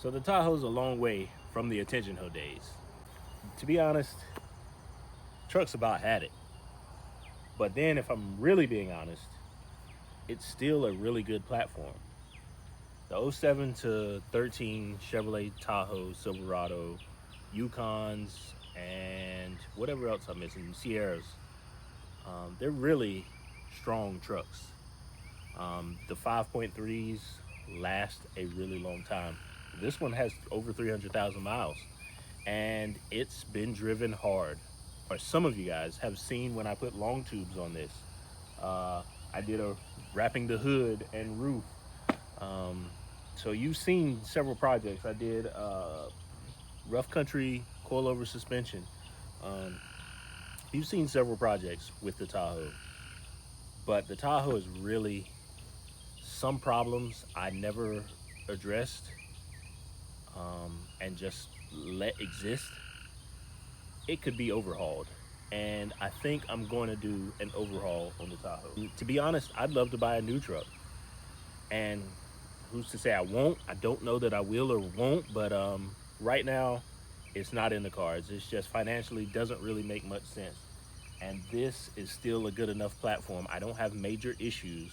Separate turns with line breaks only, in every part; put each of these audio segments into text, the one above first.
So the Tahoe's a long way from the attention hoe days. To be honest, trucks about had it. But then, if I'm really being honest, it's still a really good platform. The '07 to '13 Chevrolet Tahoe, Silverado, Yukons, and whatever else I'm missing, Sierras, they're really strong trucks. The 5.3s last a really long time. This one has over 300,000 miles, and it's been driven hard. Or some of you guys have seen when I put long tubes on this. I did a wrapping the hood and roof. Um, so you've seen several projects. I did rough country coilover suspension. Um, you've seen several projects with the Tahoe, but the Tahoe is really some problems I never addressed and just let exist. It could be overhauled. And I think I'm going to do an overhaul on the Tahoe. To be honest, I'd love to buy a new truck. And who's to say I won't? I don't know that I will or won't, but right now it's not in the cards. It's just financially doesn't really make much sense. And this is still a good enough platform. I don't have major issues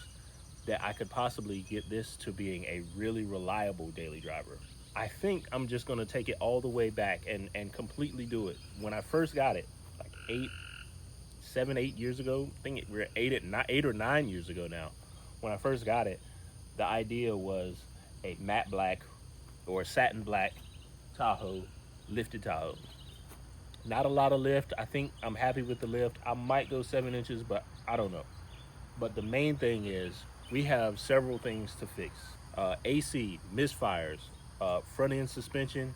that I could possibly get this to being a really reliable daily driver. I think I'm just going to take it all the way back and completely do it. When I first got it, like 8 years ago, I think we're 8 or 9 years ago now. When I first got it, the idea was a matte black or satin black Tahoe, lifted Tahoe. Not a lot of lift. I think I'm happy with the lift. I might go 7 inches, but I don't know. But the main thing is we have several things to fix. AC, misfires, front end suspension.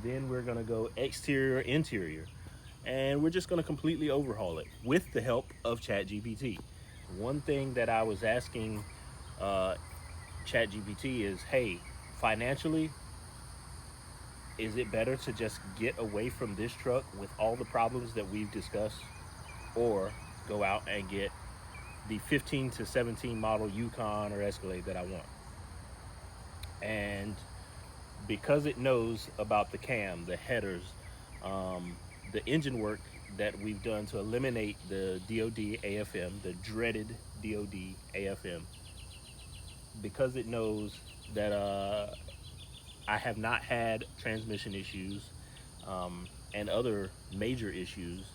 Then we're gonna go exterior, interior. And we're just gonna completely overhaul it with the help of ChatGPT. One thing that I was asking ChatGPT is, hey, financially, is it better to just get away from this truck with all the problems that we've discussed, or go out and get the 15 to 17 model Yukon or Escalade that I want? And because it knows about the cam, the headers, the engine work that we've done to eliminate the DOD AFM, the dreaded DOD AFM, because it knows that I have not had transmission issues and other major issues,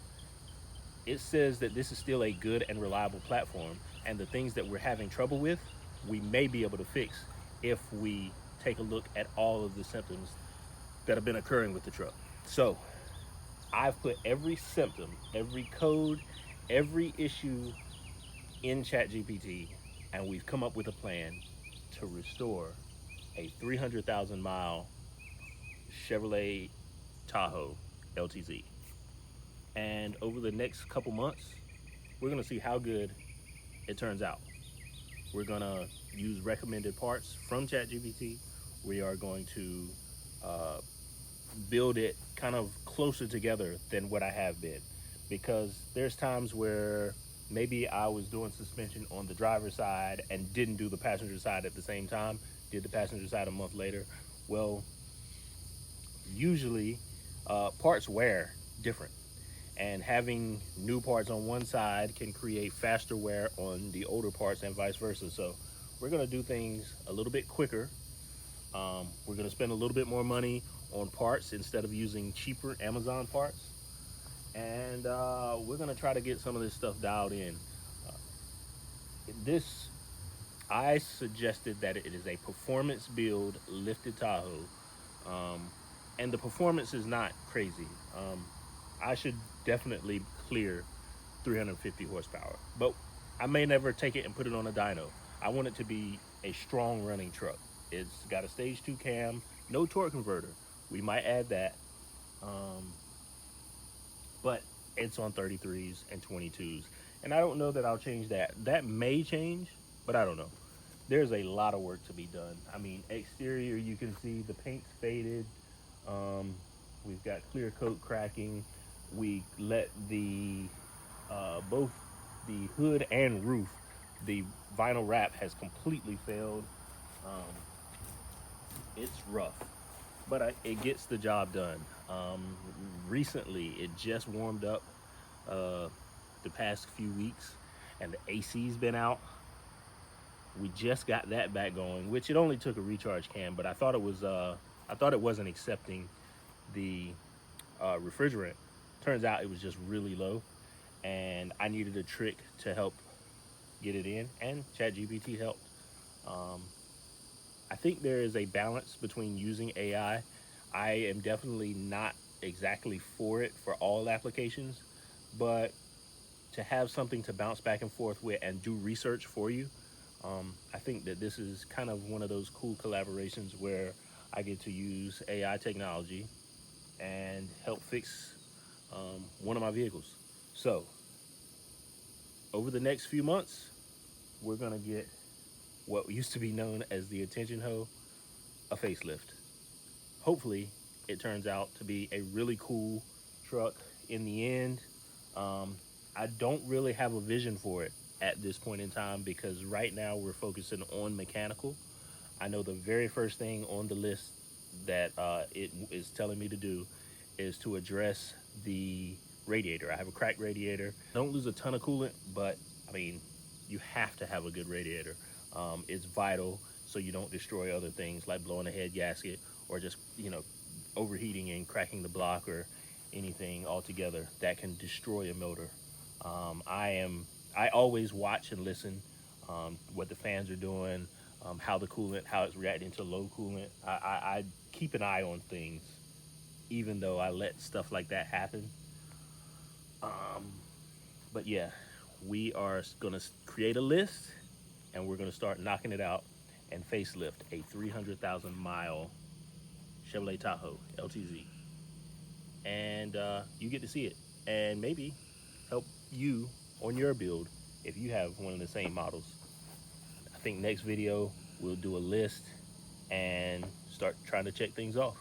it says that this is still a good and reliable platform, and the things that we're having trouble with, we may be able to fix if we take a look at all of the symptoms that have been occurring with the truck. So I've put every symptom, every code, every issue in ChatGPT, and we've come up with a plan to restore a 300,000 mile Chevrolet Tahoe LTZ. And over the next couple months, we're gonna see how good it turns out. We're gonna use recommended parts from ChatGPT. We are going to build it kind of closer together than what I have been, because there's times where maybe I was doing suspension on the driver's side and didn't do the passenger side at the same time, did the passenger side a month later. Well, usually parts wear different, and having new parts on one side can create faster wear on the older parts and vice versa. So we're going to do things a little bit quicker. We're going to spend a little bit more money on parts instead of using cheaper Amazon parts, and we're going to try to get some of this stuff dialed in. This, I suggested that it is a performance build lifted Tahoe, and the performance is not crazy. I should definitely clear 350 horsepower, but I may never take it and put it on a dyno. I want it to be a strong running truck. It's got a stage 2 cam, no torque converter. We might add that, but it's on 33s and 22s, and I don't know that I'll change that. That may change, but I don't know. There's a lot of work to be done. I mean, exterior, you can see the paint's faded. We've got clear coat cracking. We let the both the hood and roof, the vinyl wrap has completely failed. It's rough. but it gets the job done. Recently, it just warmed up uh, the past few weeks, and the AC's been out. We just got that back going, which it only took a recharge can, but I thought it wasn't accepting the refrigerant. Turns out it was just really low, and I needed a trick to help get it in, and ChatGPT helped. Um, I think there is a balance between using AI. I am definitely not exactly for it for all applications, but to have something to bounce back and forth with and do research for you, I think that this is kind of one of those cool collaborations where I get to use AI technology and help fix one of my vehicles. So, over the next few months, we're gonna get what used to be known as the Attention Hoe a facelift. Hopefully, it turns out to be a really cool truck in the end. Um, I don't really have a vision for it at this point in time because right now we're focusing on mechanical. I know the very first thing on the list that it is telling me to do is to address the radiator. I have a cracked radiator. Don't lose a ton of coolant, but I mean, you have to have a good radiator. It's vital so you don't destroy other things like blowing a head gasket or just, overheating and cracking the block or anything altogether that can destroy a motor. I always watch and listen what the fans are doing, how the coolant, how it's reacting to low coolant. I keep an eye on things, even though I let stuff like that happen. Um, but yeah, we are gonna create a list, and we're gonna start knocking it out and facelift a 300,000 mile Chevrolet Tahoe LTZ, and you get to see it, and maybe help you on your build if you have one of the same models. I think next video we'll do a list and start trying to check things off.